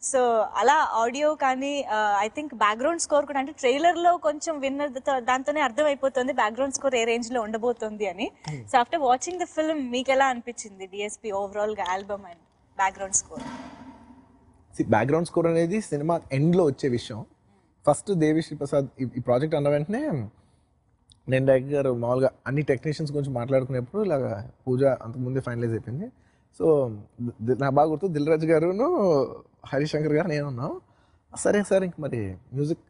So అలా audio కానీ I think background score కూడా అంటే ట్రైలర్ లో కొంచెం విన్న దాంతోనే అర్థం అయిపోతుంది బ్యాక్గ్రౌండ్ స్కోర్ ఏ రేంజ్ లో ఉండబోతుంది అని. So after watching the film మీకు ఎలా అనిపించింది డిఎస్పి ఓవరాల్ గా album and background score? Background score అనేది సినిమా ఎండ్లో వచ్చే విషయం. ఫస్ట్ దేవిశ్రీ ప్రసాద్ ఈ ప్రాజెక్ట్ అన్న వెంటనే నేను డైరెక్టర్ గారు మామూలుగా అన్ని టెక్నీషియన్స్ గురించి మాట్లాడుకునేప్పుడు ఇలాగ పూజ అంతకుముందే ఫైనలైజ్ అయిపోయింది. సో నాకు బాగా గుర్తు దిల్ రాజు గారును హరిశంకర్ గారు నేను ఉన్నాం. సరే సార్ ఇంక మరి మ్యూజిక్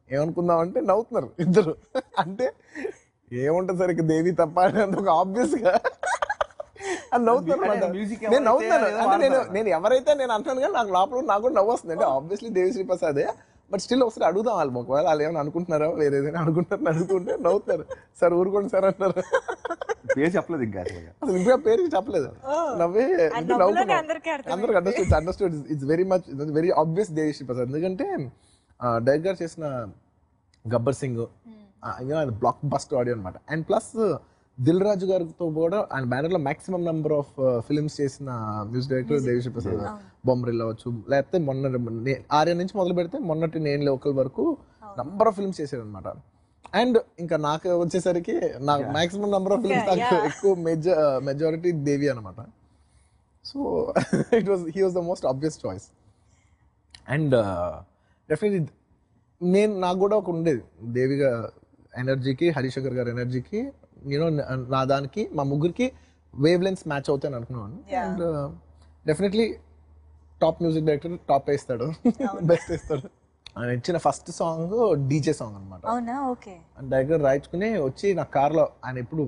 ఏమనుకుందాం అంటే నవ్వుతున్నారు ఇద్దరు. అంటే ఏముంటుంది సార్ ఇక దేవి తప్ప అని ఒక ఆబ్వియస్గా నవ్వుతున్నాను. నేను నవ్వుతున్నాను అంటే నేను ఎవరైతే నేను అంటాను కానీ నాకు లోపల నాకు కూడా నవ్వు వస్తుంది. అంటే ఆబ్వియస్లీ దేవిశ్రీ ప్రసాదే, బట్ స్టిల్ ఒకసారి అడుగుదాం వాళ్ళు, ఒకవేళ వాళ్ళు ఏమైనా అనుకుంటున్నారో వేరే ఏదైనా అనుకుంటారని అడుగుతుంటే నవ్వుతారు. సార్ ఊరుకోండి సార్ అంటారు. పేరు చెప్పలేదు ఇంకా అసలు ఇంకా పేరు చెప్పలేదు. నవ్వే నవ్వుతున్నాం. అందరికి understood it's very much very obvious Devi Sri Prasad. ఎందుకంటే డైరెక్టర్ గారు చేసిన Gabbar Singh blockbuster audio అనమాట. అండ్ ప్లస్ దిల్ రాజు గారితో కూడా ఆయన బ్యానర్లో మాక్సిమం నెంబర్ ఆఫ్ ఫిల్మ్స్ చేసిన మ్యూజిక్ డైరెక్టర్ దేవిశ్రీ ప్రసాద్. బొమ్మరిల్ అవ్వచ్చు, లేకపోతే ఆర్య నుంచి మొదలు పెడితే మొన్నటి నేను లోకల్ వరకు నంబర్ ఆఫ్ ఫిల్మ్స్ చేశారు అనమాట. అండ్ ఇంకా నాకు వచ్చేసరికి నాకు మాక్సిమం నెంబర్ ఆఫ్ ఫిల్మ్స్ ఎక్కువ మెజారిటీ దేవి అనమాట. So he was the most obvious choice. And definitely నాకు కూడా ఒక ఉండేది దేవిగా ఎనర్జీకి హరిశంకర్ గారి ఎనర్జీకి యూనో నా దానికి మా ముగ్గురికి వేవ్ లెన్స్ మ్యాచ్ అవుతాయని అనుకున్నాను. And definitely top music director top వేస్తాడు, బెస్ట్ వేస్తాడు. ఆయన ఇచ్చిన ఫస్ట్ సాంగ్ డీజే సాంగ్ అనమాట. డైరెక్టర్ రాయించుకుని వచ్చి నా కార్లో ఆయన ఎప్పుడు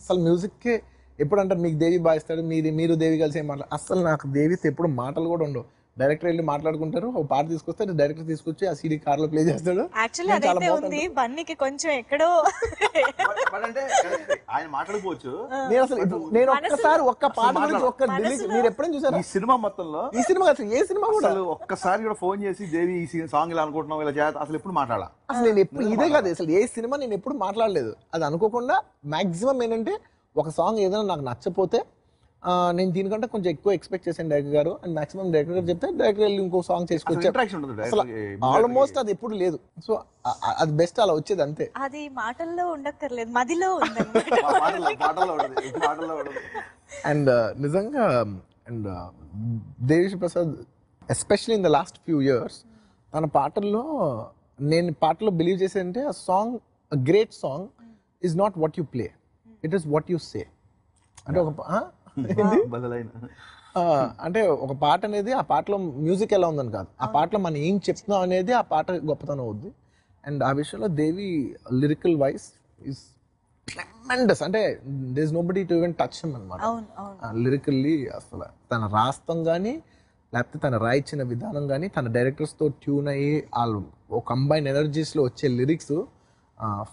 అసలు మ్యూజిక్కి ఎప్పుడు అంటారు మీకు దేవి బాయిస్తాడు, మీరు దేవి కలిసి ఏం మాట్లాడు, అసలు నాకు దేవితో ఎప్పుడు మాటలు కూడా ఉండవు. డైరెక్టర్ వెళ్ళి మాట్లాడుకుంటారు, ఒక పాట తీసుకొస్తే డైరెక్టర్ తీసుకొచ్చి ఆ సీడీ కార్ లో ప్లే చేస్తాడు. కొంచెం ఎక్కడో ఆయన మాట్లాడుకోవచ్చు. నేను ఒక్కసారి ఒక్క పాట మీరు ఎప్పుడైనా చూసారు ఈ సినిమా మొత్తంలో? ఈ సినిమా అసలు ఏ సినిమా కూడా ఒక్కసారి కూడా ఫోన్ చేసి దేవి ఈ సాంగ్ ఇలా అనుకుంటున్నాం ఇలా చేయాలి అసలు ఎప్పుడు మాట్లాడాల? అసలు నేను ఎప్పుడు ఇదే కాదు అసలు ఏ సినిమా నేను ఎప్పుడు మాట్లాడలేదు. అది అనుకోకుండా మాక్సిమం ఏంటంటే ఒక సాంగ్ ఏదైనా నాకు నచ్చపోతే నేను దీనికంటే కొంచెం ఎక్కువ ఎక్స్పెక్ట్ చేశాను డైరెక్టర్ గారు. అండ్ మాక్సిమం డైరెక్టర్ గారు చెప్తే డైరెక్టర్ వెళ్ళి ఇంకో సాంగ్ చేసుకొచ్చారు. ఆల్మోస్ట్ అది ఎప్పుడు లేదు. సో అది బెస్ట్ అలా వచ్చేది అంతే. అది మాటల్లో ఉండక్కర్లేదు, మదిలో అండ్ నిజంగా and Devi Sri Prasad especially in the last few years తన పాటల్లో నేను పాటలో బిలీవ్ చేసేదంటే ఆ song great song is not what you play, it is what you say. అంటే అంటే ఒక పాట అనేది ఆ పాటలో మ్యూజిక్ ఎలా ఉందని కాదు, ఆ పాటలో మనం ఏం చెప్తున్నాం అనేది ఆ పాట గొప్పతనం అవుద్ది. అండ్ ఆ విషయంలో Devi lyrical wise is tremendous. అంటే there is nobody to even touch him అన్నమాట. లిరికల్లీ అసలు తన రాస్తం కానీ లేకపోతే తన రాయించిన విధానం కానీ తన డైరెక్టర్స్తో ట్యూన్ అయ్యి వాళ్ళు ఒక కంబైన్ ఎనర్జీస్లో వచ్చే లిరిక్స్,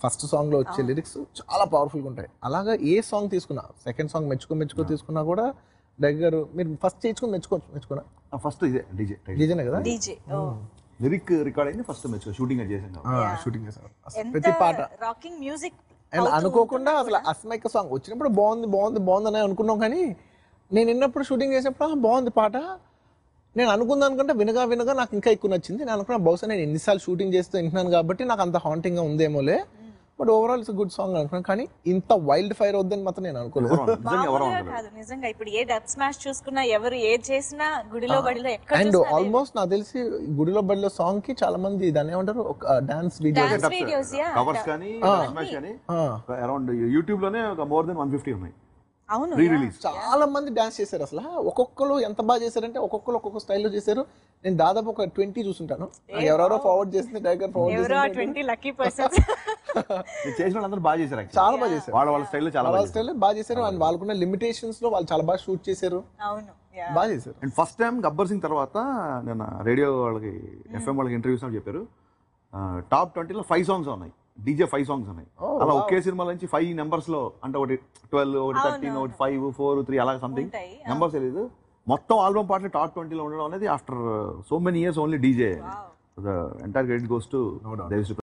ఫస్ట్ సాంగ్లో వచ్చే లిరిక్స్ చాలా పవర్ఫుల్గా ఉంటాయి. అలాగా ఏ సాంగ్ తీసుకున్నా, సెకండ్ సాంగ్ మెచ్చుకో తీసుకున్నా కూడా డైరెక్టర్ గారు మీరు ఫస్ట్ చేయించుకొని మెచ్చుకున్నా ఫస్ట్ ఇదే డీజేనే కదా, లిరిక్ రికార్డ్ అయింది ఫస్ట్ షూటింగ్ చేశాను ప్రతి పాట రాకింగ్ మ్యూజిక్. అండ్ అనుకోకుండా అసలు అస్మైక సాంగ్ వచ్చినప్పుడు బాగుంది అని అనుకున్నాం, కానీ నేను విన్నప్పుడు షూటింగ్ చేసినప్పుడు బాగుంది పాట. నేను అనుకుందానుకుంటే వినగా నాకు ఇంకా ఎక్కువ నచ్చింది. నేను అనుకున్నా బహుశా నేను ఎన్నిసార్లు షూటింగ్ చేస్తూ వింటున్నాను కాబట్టి నాకు అంత హాంటింగ్ గా ఉందేమోలే, but overall it's good song అనుకున్నాను. కానీ ఇంత వైల్డ్ ఫైర్ వద్దని మాత్రం నేను అనుకోలేదు. నిజంగా ఇప్పుడు ఏ డబ్ స్మాష్ చూసుకున్నా ఎవరు ఏది చేసినా గుడిలో బడిలో ఎక్కడ అండ్ ఆల్మోస్ట్ నాకు తెలిసి గుడిలో బడిలో సాంగ్ కి చాలా మంది దాన్ని ఏమంటారు డాన్స్ వీడియోస్ కవర్స్ కానీ అరౌండ్ యూట్యూబ్ లోనే ఒక మోర్ దెన్ 150 ఉన్నాయి. చాలా మంది డాన్స్ చేశారు. అసలు ఒక్కొక్కరు ఎంత బాగా చేశారంటే ఒక్కొక్కరు ఒక్కొక్క స్టైల్లో చేశారు. నేను దాదాపు ఒక 20 చూసుంటాను. ఎవరెవరో ఫార్వర్డ్ చేస్తే డైరెక్టర్ ఫార్వర్డ్ చేసిన వాళ్ళందరూ బాగా చేశారు, చాలా బాగా చేశారు. వాళ్ళ స్టైల్లో చాలా బాగా చేశారు. అండ్ వాళ్ళకున్న లిమిటేషన్స్ లో వాళ్ళు చాలా బాగా షూట్ చేశారు, బాగా చేశారు. And first time Gabbar Singh తర్వాత నేను రేడియో వాళ్ళకి FM వాళ్ళకి ఇంటర్వ్యూస్ చెప్పారు టాప్ 20లో 5 సాంగ్స్ ఉన్నాయి, డీజే 5 సాంగ్స్ ఉన్నాయి. అలా ఒకే సినిమా నుంచి 5 నెంబర్స్ లో అంటే ఒకటి 12, ఒకటి 13, ఒకటి 5, 4, 3 అలా సంథింగ్ నెంబర్స్ తెలియదు. మొత్తం ఆల్బమ్ పాటలు టాప్ 20లో ఉండడం అనేది after so many years only DJ. The entire credit goes to Devi Sri.